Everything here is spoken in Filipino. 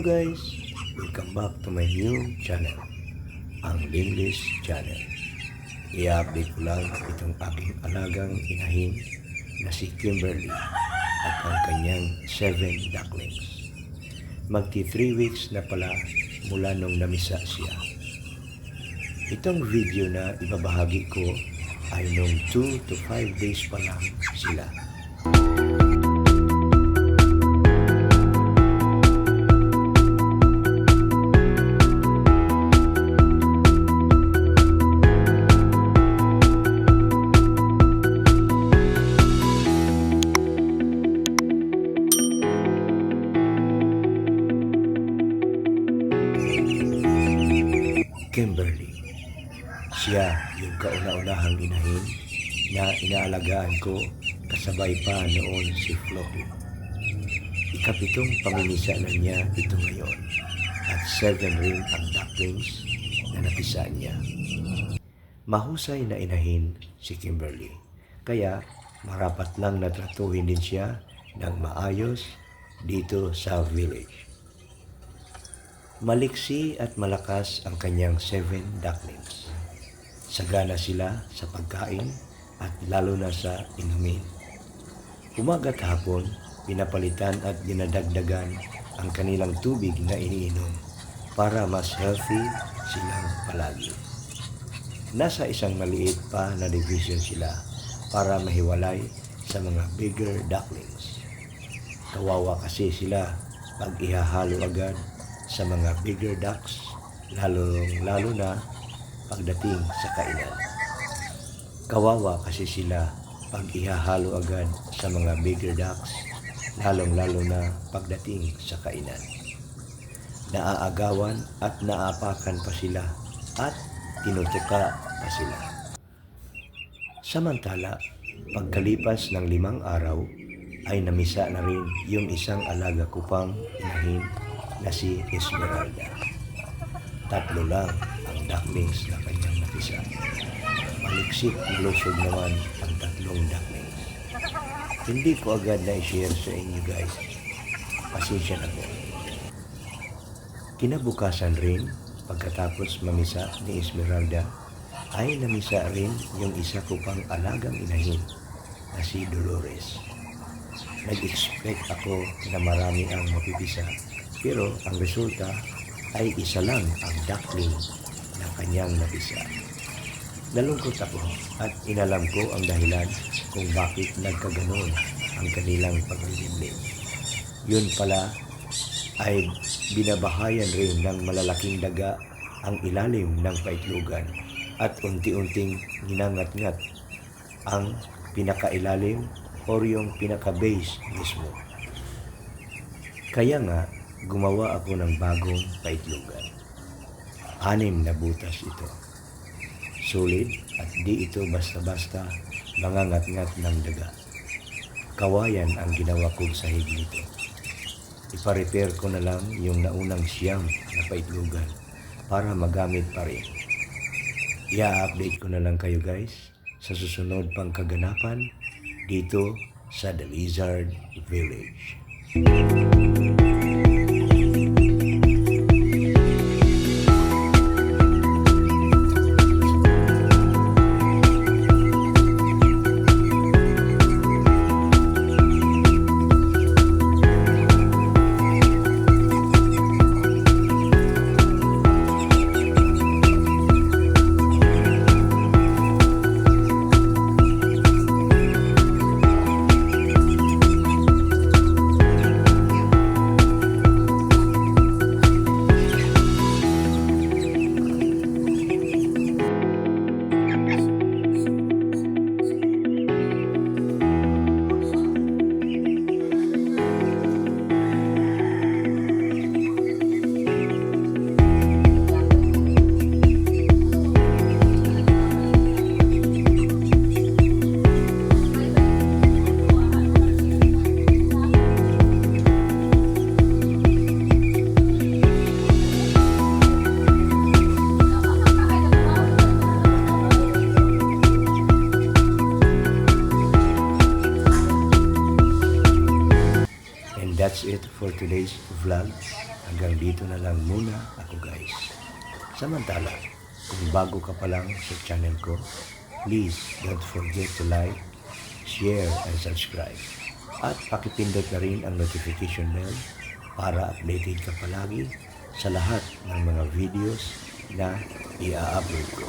guys! Welcome back to my new channel, ang Linglish Channel. I-update ko lang itong aking alagang inahin na si Kimberly at ang kanyang 7 ducklings. Magti 3 weeks na pala mula nung namisa siya. Itong video na ibabahagi ko ay nung 2 to 5 days pa lang sila. Kimberly. Siya yung kauna-unahang inahin na inaalagaan ko kasabay pa noon si Floppy. Ikapitong pamimisanan niya ito ngayon at 7 rin ang ducklings na napisa niya. Mahusay na inahin si Kimberly, kaya marapat lang natratuhin din siya ng maayos dito sa village. Maliksi at malakas ang kanyang 7 ducklings. Sagana sila sa pagkain at lalo na sa inumin. Umaga at hapon, pinapalitan at dinadagdagan ang kanilang tubig na iniinom para mas healthy silang palagi. Nasa isang maliit pa na division sila para mahiwalay sa mga bigger ducklings. Kawawa kasi sila pag ihahalo agad sa mga bigger ducks, lalo na pagdating sa kainan. Kawawa kasi sila pag ihahalo agad sa mga bigger ducks, lalo na pagdating sa kainan. Naaagawan at naapakan pa sila at tinutuka pa sila. Samantala, pagkalipas ng 5 araw, ay namisa na rin yung isang alaga ko pang inahin na si Esmeralda. 3 lang ang ducklings na kanyang napisa. Maliksik lusog naman ang 3 ducklings. Hindi ko agad na i-share sa inyo guys. Pasensya na po. Kinabukasan rin, pagkatapos mamisa ni Esmeralda, ay namisa rin yung isa ko pang alagang inahin na si Dolores. Nag-expect ako na marami ang mapipisa, pero ang resulta ay isa lang ang duckling na kanyang napisa. Nalungkot ako at inalam ko ang dahilan kung bakit nagkaganon ang kanilang pagliliblim. Yun pala ay binabahayan rin ng malalaking daga ang ilalim ng paitlugan at unti-unting ninangat-ngat ang pinakailalim o yung pinaka-base mismo. Kaya nga, gumawa ako ng bagong paitlugan. 6 na butas ito. Solid at di ito basta-basta mangangat-ngat ng daga. Kawayan ang ginawa kong sahig nito. Ipa-repair ko na lang yung naunang siyam na paitlugan para magamit pa rin. I-update ko na lang kayo guys sa susunod pang kaganapan dito sa The Lizard Village. That's it for today's vlog. hanggang dito na lang muna ako guys. Samantala, kung bago ka pa lang sa channel ko, please don't forget to like, share, and subscribe. At pakipindot na rin ang notification bell para updated ka palagi sa lahat ng mga videos na i-upload ko.